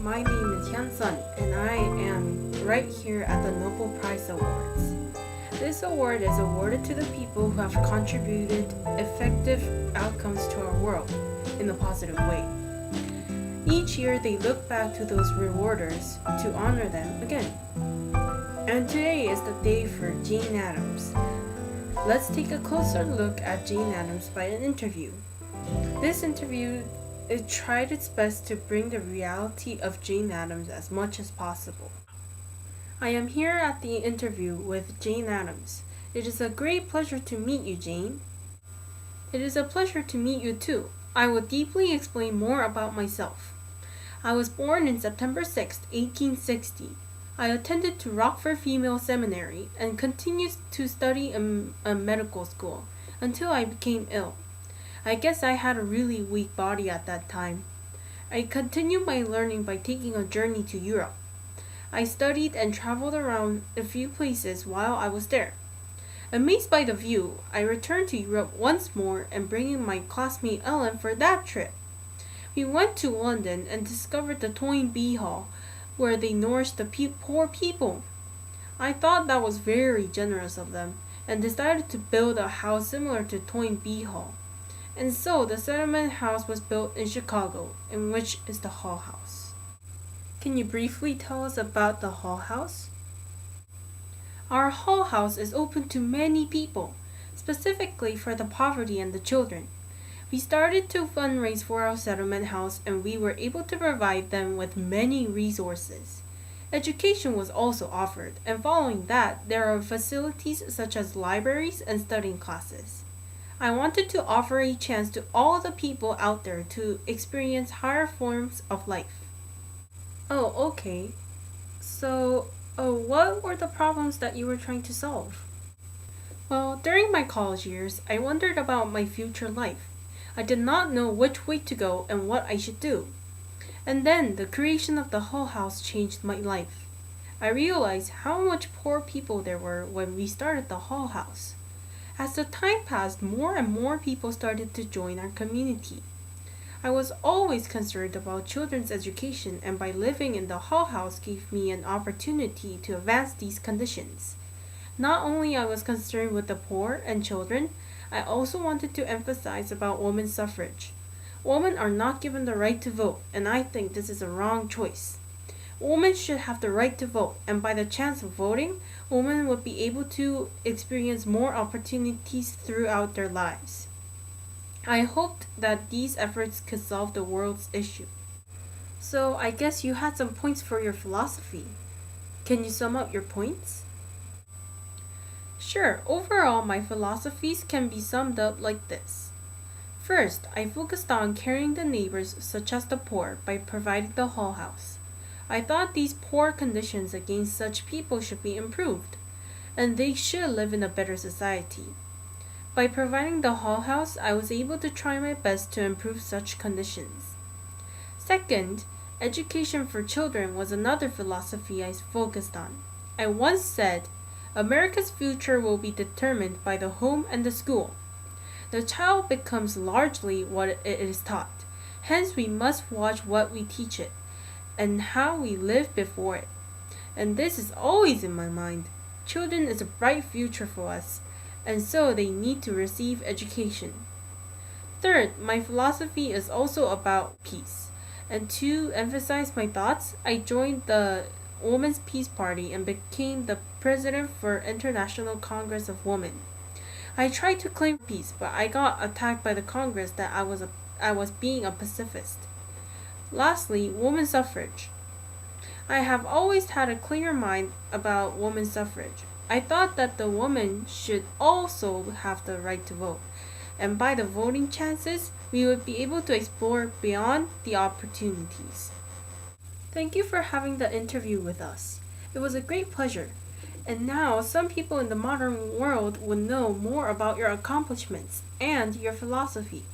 my name is Hyun-sun and I am right here at the Nobel Prize Awards. This award is awarded to the people who have contributed effective outcomes to our world in a positive way. Each year they look back to those rewarders to honor them again. And today is the day for Jane Addams. Let's take a closer look at Jane Addams by an interview. This interview it tried its best to bring the reality of Jane Addams as much as possible. I am here at the interview with Jane Addams. It is a great pleasure to meet you, Jane. It is a pleasure to meet you too. I will deeply explain more about myself. I was born in September 6, 1860. I attended to Rockford Female Seminary and continued to study in a medical school until I became ill. I guess I had a really weak body at that time. I continued my learning by taking a journey to Europe. I studied and traveled around a few places while I was there. Amazed by the view, I returned to Europe once more and bringing my classmate Ellen for that trip. We went to London and discovered the Toynbee Hall, where they nourished the poor people. I thought that was very generous of them and decided to build a house similar to Toynbee Hall. And so the settlement house was built in Chicago, in which is the Hull House. Can you briefly tell us about the Hull House? Our Hull House is open to many people, specifically for the poverty and the children. We started to fundraise for our settlement house and we were able to provide them with many resources. Education was also offered, and following that, there are facilities such as libraries and studying classes. I wanted to offer a chance to all the people out there to experience higher forms of life. Oh, okay. So, what were the problems that you were trying to solve? Well, during my college years, I wondered about my future life. I did not know which way to go and what I should do. And then the creation of the Hull House changed my life. I realized how much poor people there were when we started the Hull House. As the time passed, more and more people started to join our community. I was always concerned about children's education, and by living in the Hull House gave me an opportunity to advance these conditions. Not only I was concerned with the poor and children, I also wanted to emphasize about women's suffrage. Women are not given the right to vote, and I think this is a wrong choice. Women should have the right to vote, and by the chance of voting, women would be able to experience more opportunities throughout their lives. I hoped that these efforts could solve the world's issue. So I guess you had some points for your philosophy. Can you sum up your points? Sure, overall my philosophies can be summed up like this. First, I focused on caring the neighbors such as the poor by providing the Hull House. I thought these poor conditions against such people should be improved, and they should live in a better society. By providing the Hull House, I was able to try my best to improve such conditions. Second, education for children was another philosophy I focused on. I once said, America's future will be determined by the home and the school. The child becomes largely what it is taught. Hence, we must watch what we teach it and how we live before it. And this is always in my mind. Children is a bright future for us, and so they need to receive education. Third, my philosophy is also about peace. And to emphasize my thoughts, I joined the Women's Peace Party and became the president for International Congress of Women. I tried to claim peace, but I got attacked by the Congress that I was being a pacifist. Lastly, women's suffrage. I have always had a clear mind about women's suffrage. I thought that the women should also have the right to vote, and by the voting chances, we would be able to explore beyond the opportunities. Thank you for having the interview with us. It was a great pleasure. And now, some people in the modern world would know more about your accomplishments and your philosophy.